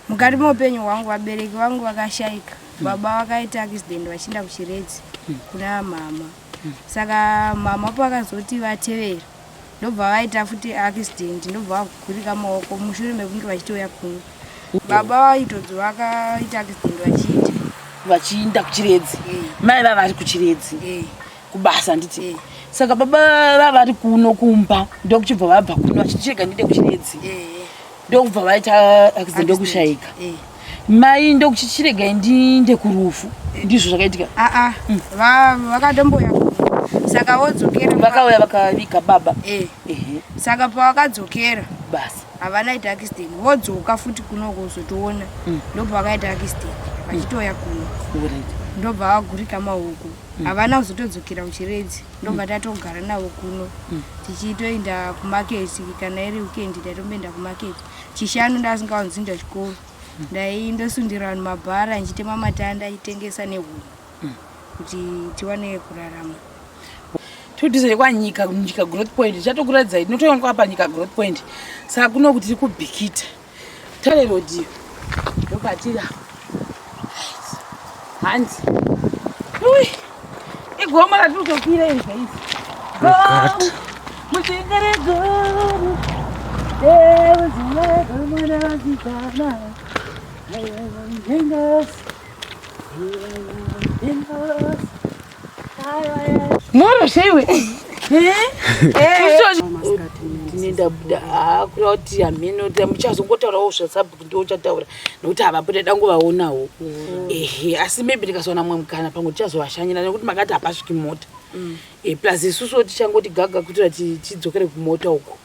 Mukati muupenyu hwangu vabereki vangu vakashaika. Baba vakaita acident vachienda kuchiredzi kuna mama. Saka mama pakazoti vatevera ndobva vaita futi acident ndobva vagurika maoko mushure mekunge vachitoya kuno. Baba vaitodzi vakaita acident vachienda kuchiredzi. Mai vavari kuchiredzi kubasa nditi. Saka baba vavari kuno kumba ndokuchibva vabva kuno vachicheka ndide kuchiredzi. Ndokubva vaita acident ndokushaika. Mai ndokuchirega ndinde kurufu ndizvo zvakaitika. Vakatomboya saka vodzokera vakauya vakavika baba. Saka pavakadzokera basi havanaita acident vodzoka futi kuno kuzotoona ndobva vakaita acident vachitoya kuno ndobva vagurika maoko. Havana kuzotodzokera kuchiredzi ndobva tatogara navo kuno tichitoenda kumaketi kana iri weekend tatomboenda kumaketi. Chishanu ndasingaonzinda chikoro ndaindosundira vanhu mabhara nchitema matanda itengesa nehuni kuti tiwane kurarama. Tudizere kwa nyika growth point chatokuradza inotoona kwa nyika growth point. Saka kuno kuti tikubhikita tare rodi ndokatira hands igoma ratutokira iri guys mutingere go Moro shewe. Tinenda buda kuroti ameno muchazongotaurawo zvasabhuku ndochataura nokuti havapota dangovaonawo. Asi maybe ndikasaona mwe mukana pangu tichazovashanyira nekuti makati hapasviki mota. Plus isusu tichangoti gaga kuti tidzokere kumota uko.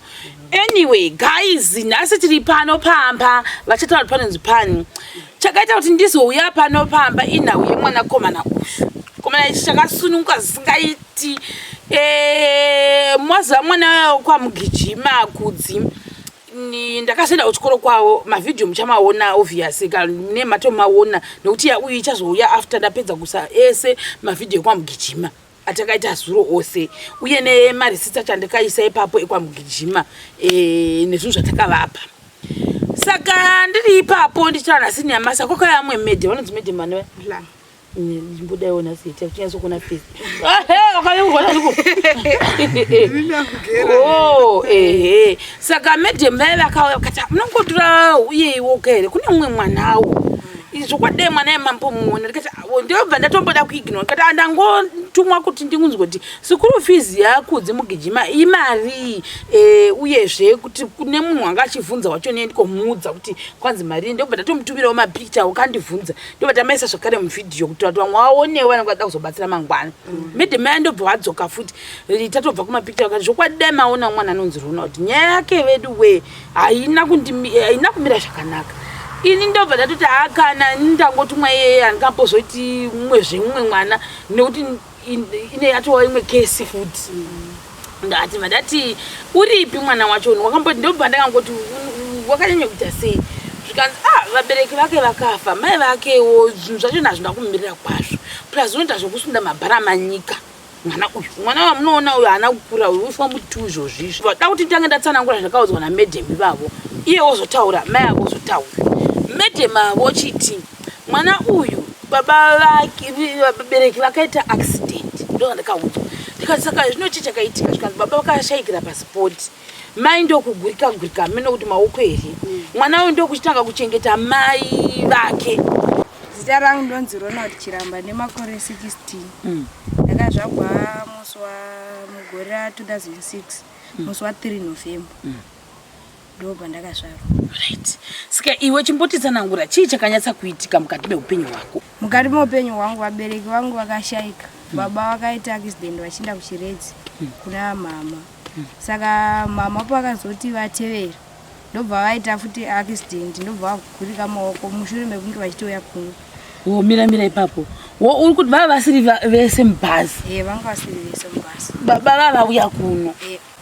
Anyway guys, nhasi tiri pano pamba vachataura panonzi pani. Chakaita kuti ndizouya pano pamba inhau yemwana komana uyu. Komana ichi chakasununguka zisingaiti. Mwaza mwana kwamugijima kudzi. Ndakasaenda kuchikoro kwavo mavideo muchamaona obviously kana matomaona nokuti uyu ichazouya after ndapedza kusa ese mavideo kwamugijima atakaita zuro ose uye nemarisita chandikaisa ipapo ekwamugijima nezvinhu zvatakavapa. Saka ndiri ipapo ndichitaura nasini amasa kwakauya amwe medhe vanonzi medhe manwe ndimbodaiona sita kuchinyaso kuona face saka medhe mai vakauya vakati munongotora uyewo kere kune mumwe mwanawo izvo kwadai mwana yemambomuona ndikati ndobva ndatomboda kuignora ndikati ndangotumwa kuti ndingunzwe kuti sikuru fees yakudzi mugijima imari uyezve kuti kune munhu anga achivhunza wacho ndikomudza kuti kwanzi mari ndobva ndatomutumirawo mapicture ukandivhunza ndobva tamaisa zvakare muvidhiyo kuti vatu vamwe vaonewo vanenge vada kuzobatsira mangwana. Medhe mai ndobva vadzoka futi tatobva kumapicture vakati zvokwadai maona mwana anonzi Ronald nyaya yake vedu we haina kumira zvakanaka. Ini ndobva ndatoti kana ndangotumwa yeye handingambozoti mumwe mwana nekuti ine yatova imwe kesi futi. Ndati madati uripi mwana wacho wakamboti ndobva ndakangoti wakanyanya kuita sei zvikanzi vabereki vake vakafa mai vakewo zvinhu zvacho nazvinda kumumirira kwazvo plus unoita zvokusunda mabhara maNyika. Mwana wamunoona uyu haana kukura uyu ufa mutu izvozvizvo da kuti ndange ndatsanangura zvandakaudzwa namedhemi vavo iye wozotaura mai avo wozotaura. Medhemi avo chiti mwana uyu baba vake vabereki vakaita acident ndo ndakaudzwa ndikati saka zvinochi chakaitika zvikanzi baba vakashaikira pasipoti mai ndokugurika meno kuti maoko here mwana uyu ndokuchitanga kuchengeta mai vake. Zita rangu ndonzi Ronald Chiramba nemakore 16. Ndakazvagwa musi mugore ra 2006 musi wa3 November. Ndobva ndakazvarwa. Right. Saka iwe chimbotitsanangura chii chakanyatsa kuitika mukati meupenyu hwako? Mukati meupenyu hwangu vabereki vangu vakashaika. Baba vakaita acident vachienda kuchiredzi kuna mama. Saka mama pakazoti vatevera ndobva vaita futi acident ndobva vagurika maoko mushure mekunge vachitoya kuno. Mira ipapo. Uri kuti vava vasiri vese mubhazi? Vanga vasiri vese mubhazi. Baba vavauya kuno?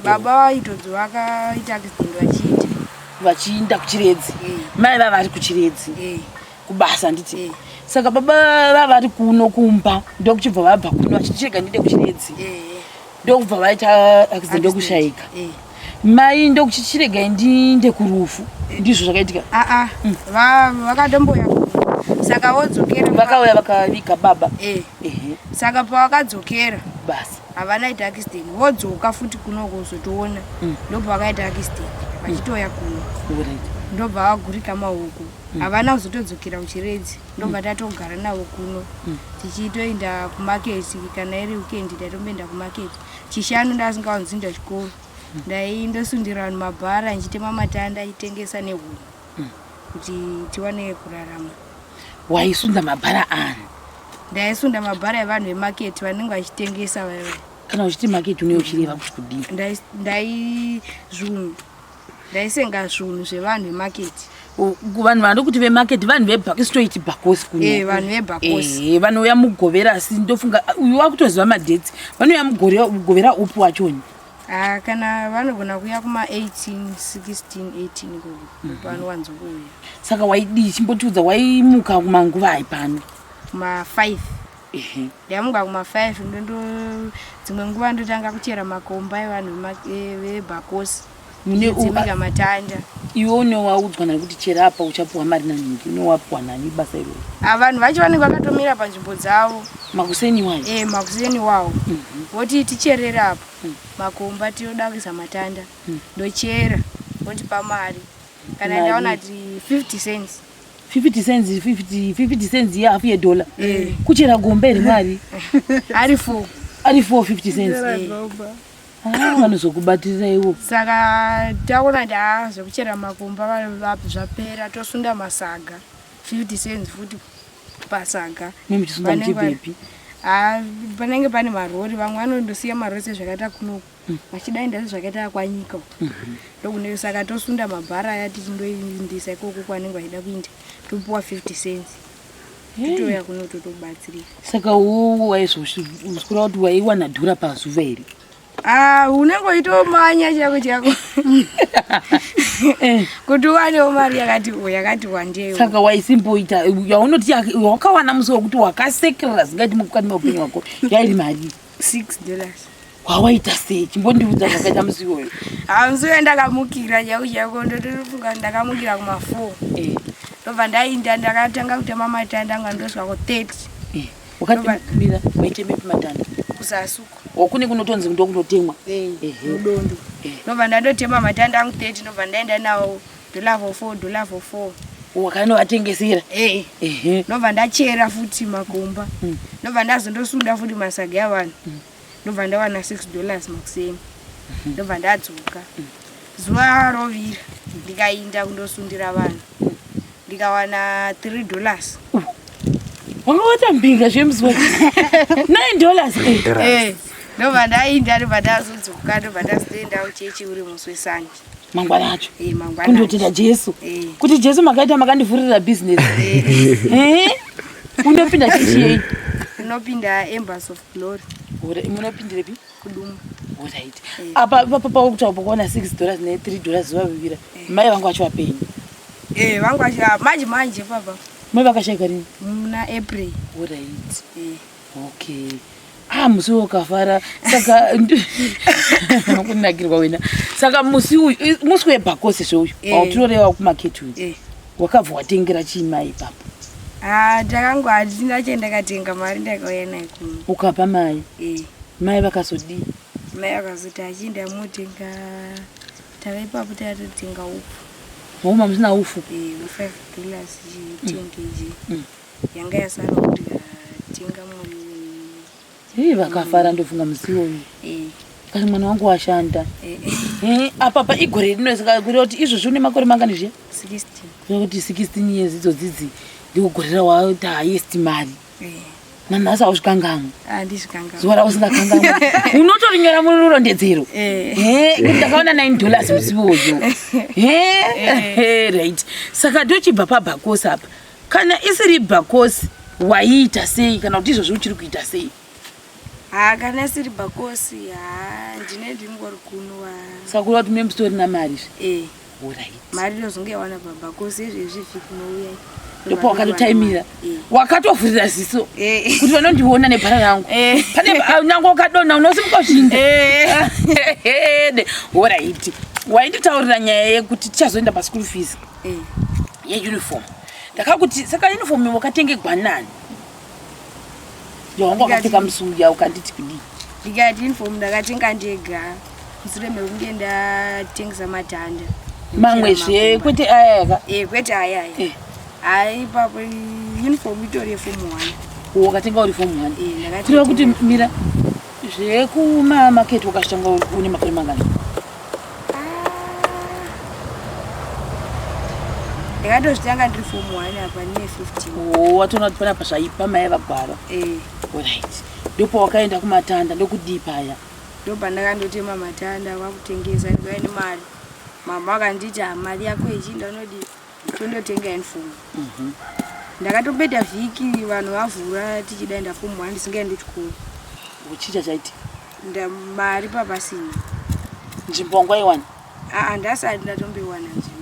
Baba vaitodzi vakaita acident vachienda kuchiredzi. Mai vavari kuchiredzi kubasa nditi. Saka baba vavari kuno kumba ndokuchibva vabva kuno vachicheka ndide kuchiredzi. Ndokubva vaita acident ndokushaika. mai ndokuchirega ndinde kurufu ndizvo zvakaitika vakatomboya saka vodzokera vakauya vakaviga baba saka pavakadzokera basi havana ita aCcidênt vodzoka futi kuno kuzotoona ndobva vakaita aCcidênt vachitoya kuno ndobva vagurika mahuku havana kuzotodzokera kuchiredzi ndobva tatogara navo kuno tichitoenda kumaketi kana iri weekend tatomboenda kumaketi chishanu ndasingaonzinda chikoro ndaindosundira vanhu mabhara nchitema matanda achitengesa nehuni kuti tiwane kurarama. Waisunda mabhara ani? Ndaisunda mabhara evanhu vemaketi vanenge vachitengesa vaya. Kana uchiti maketi unochireva kuti kudini? Ndaisenga zvinhu zvevanhu vemaketi. Vanhu vanoda kuti vemaketi vanhu vebhakisitoiti bhakosi kuno. Vanhu vebhakosi. Vanouya mugovera asi ndofunga uyu wakutoziva madhetsi. Vanouya mugovera upi wachoni? Kana vanogona kuya kuma 18, 16, 18 pano wanzokuya. Saka waidi chimbotiudza waimuka kumanguva aipano? Kuma 5. Ndamuka kuma 5 dzimwe nguva ndotanga kuchera makomba evanhu vebhakosi. Dzimika matanda. Iwe unowaudzwa nani kuti chera apa uchapuwa mari nani? Unowapuwa nani basa iroro? Vanhu vacho vanenge vakatomira panzvimbo dzavo. Makuseni wayo? Makuseni wawo. Voti ticherera apo. Makomba tinoda kuisa matanda. Ndochera. Votipa mari. Kana ndaona kuti 50 cents. 50 cents ya half $1. Kuchera gombe rimari? Ari 4. Ari 450 cents. Vanozokubatirira iwo. Saka taona zvekuchera makomba zvapera tosunda masaga 50 cents futi pasaga. Muchisunda muchipepi? Panenge pane marori vamwe vanondosiya marori sezvakaita kuno vachidainda sezvakaita kwaNyika. Ndokune saka tosunda mabhara aya tichindoindisa ikoko kwanenge vaida kuinda topuwa 50 cents. Titoya kuno totobatsirika. Saka waizosvikura kuti waiwana dhura pazuva here? Unenge uchitomanya chako kuti uwanewo mari yakati wandewo. Saka waisimboita yaunoti wakawana musi wekuti wakasekerera zingati mukati meupenyu wako yairi mari $6. Wawaita sei? Chimbondiudza zvakaita musi iwoyo. Musi uyo ndakamukira chako ndotofunga ndakamukira kuma 4. Ndobva ndainda ndakatanga kutema matanda anga ndosvika ku 30. Wakatimira waitemepi matanda? Kusasuku. Wakune kunotonzi ndokunotemwa? Mudondo. Ndobva ndandotema matanda angu 30 ndobva ndaenda nawo $4. Wakanovatengesera? Ndobva ndachera futi makomba. Ndobva ndazondosunda futi masaga avanhu. Ndobva ndawana $6 makuseni. Ndobva ndadzoka. Zuva rovira ndikainda kundosundira vanhu. Ndikawana $3. Wakawata mbinga zvemusi wako? $9? Ndobva ndainda ndobva ndazodzoka ndobva ndazoenda kuchechi uri musi weSanje. Mangwana acho? Mangwana. Kundotenda Jesu? Kuti Jesu makaita makandivhurira business? Unopinda chechi yei? Unopinda Embassy of Glory. Munopindirepi? Kudumu. Alright. Apa pakutaura pakaona $6 ne$3 zuva vivira. Mai vangu vacho vapenyu? Vangu vacho manje papa. Mai vakashaika rini? Muna April. Alright. Okay. Musi wakafara saka kunakirwa wena. Saka musi webhakosi zvouyu wautoreva kumaketi uyu wakabva watengera chii mai ipapo? Ndakangu hatina chendakatenga mari ndakauya nayo kuno. Ukapa mai? Mai vakazodii? Mai vakazoti achienda motenga tava ipapo tatotenga ufu. Mauma musina ufu? $5 10 kg. Yanga yasara kuti tenga muri. Vakafara ndofunga musi uyu. Kana mwana wangu washanda. Apa igore rino saka kuti izvozvi une makore mangani zviya? 16. Kuti 16 years idzodzidzi ndikugorera waita highest mari. Nanhasi hausvikangamo? Handizvikangamo. Zuva rausingakangamo? Unotorinyora murondedzero? Kuti ndakaona $9 musi uyu. Right. Saka ndochibva pabhakosi apa. Kana isiri bhakosi waiita sei kana kuti izvozvi uchiri kuita sei? Kana isiri bhakosi ndingori kuno. Saka kureva kuti mune musitorina mari? Alright. Mari ndozonge yawana pabhakosi izvezvi vhiki nouya. Ndipo wakatotaimira wakatovhurira ziso kuti vanondiona nebhara rangu pane nyange wakadonha unosimuka zvinda. Alright. wainditaurira nyaya yekuti tichazoenda paschool fees yeuniform. Ndakakuti saka uniform wakatenge gwanani yawanga wakapfeka musuya ukanditi kudii? Ndikati uniform ndakatenga ndega mushure mekunge ndatengesa matanda mamwezve kwete ayaka kwete aya hai ipapo uniform itori yeform 1 wakatenga uri form 1 kureva kuti mira zvekumamaketi wakashanga une makore mangani? ndakatozvitanga ndiri form 1 apa ndine 15. Watoona kuti pana pazvaipa mai vagwara. Alright. Ndipo wakaenda kumatanda ndokudii paya? Ndopandakandotema matanda kwakutengesa ndikaine mari. Mama akanditi mari yako yechinda unodi tondotenga uniform. Ndakatopeta vhiki vanhu vavhura tichidaenda form 1 ndisingaendi kuchikoro. Uchicha chaiti? Mari papasina. Nzvimbo wangaiwana? Ndasati ndatomboiwana nzvimbo.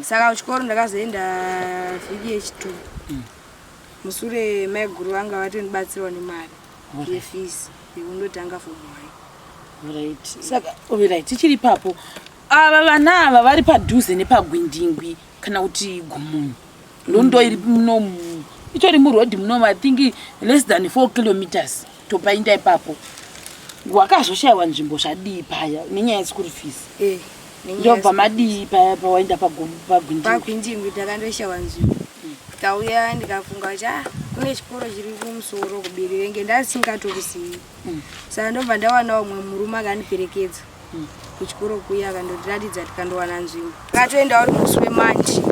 Saka kuchikoro ndakazoenda vhiki yechitu. Mushure maiguru vanga vatondibatsirawo nemari yefees yekundotanga form 1. Alright. Saka alright, tichiri papo ava vana ava vari padhuze nepagwindingwi kana kuti Gumunhu. Ndondo iri munomu ichori murodhi munomu I think less than 4 kilometers topainda ipapo. Wakazoshayiwa nzvimbo zvadii paya nenyaya yeschool fees? Ndobva madii paya pawaenda pagwindingwi? Pagwindingwi ndakandoshayiwa nzvimbo. Ndikauya ndikafunga kuti kune chikoro chiri kumusoro kubereki ndasingatokuzivi. Saka ndobva ndawana umwe murume akandiperekedza kuchikoro kuya akandotiratidza tikandowana nzvimbo. Akatoenda uri musi weManji.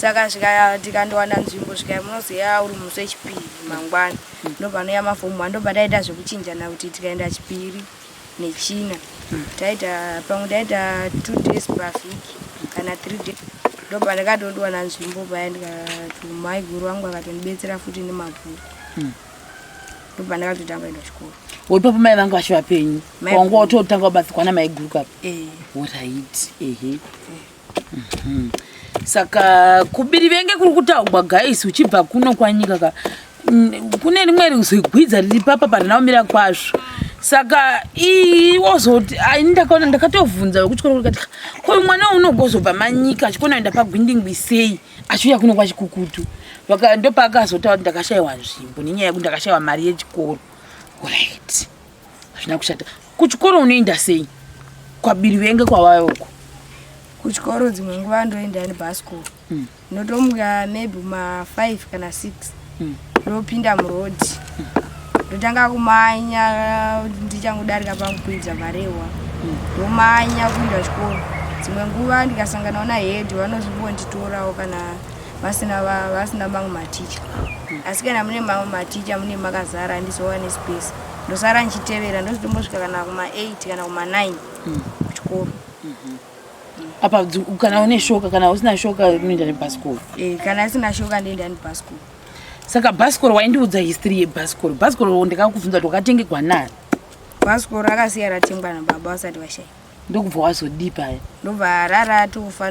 Saka tikandowana nzvimbo svika munozoya uri musi wechipiri mangwana. Ndobva noya mafomu 1 ndobva ndaita zvekuchinjana kuti tikaenda chipiri nechina. Taita pamwe ndaita 2 days per week kana 3 days. Ndobva ndakatowana nzvimbo paya ndikati maiguru vangu vakatondibetsera futi nemabhuku. Ndobva ndakatotanga kuenda kuchikoro. Ipapo mai vangu vachiva penyu wanga watotanga kubatsirwa namaiguru kapo? Alright. Saka kubirivenge kuri kutaurwa guys uchibva kuno kwaNyika kune rimwe rizogwidza riri papa parinaomira kwazvo. Saka iwozoti ndakaona ndakatovhunza wekuchikoro kuti ko mwana unogozobva maNyika achikona kuenda pagwindingwi sei achiuya kuno kwachikukutu. Ndopakazotaura kuti ndakashayiwa nzvimbo nenyaya yekuti ndakashayiwa mari yechikoro. Alright. Hazvina kushata. Kuchikoro unoenda sei? Kwabirivenge kwawayoko? Kuchikoro dzimwe nguva ndoenda nebhasikoro. Ndotomuka maybe 5 kana 6. Ndopinda murodhi. Ndotanga kumanya ndichangodarika pakukwidza marewa. Ndomanya kuenda kuchikoro. Dzimwe nguva ndikasangana nahedhi vanozombonditorawo kana vasina mamwe maticha. Asi kana mune mamwe maticha mune makazara handizowane space. Ndosara ndichitevera ndozotombosvika kana kuma8 kana kuma9 kuchikoro. Apa kana une shoka kana usina shoka unoenda nebhasikoro? Kana asina shoka ndoenda nebhasikoro. Saka bhasikoro waindiudza history yebhasikoro. Bhasikoro ndakakubvunza kuti wakatengegwa nani? Bhasikoro akasiya ratengwa nababa vasati vashaya. Ndokubva wazodii paya? Ndobva raratofa.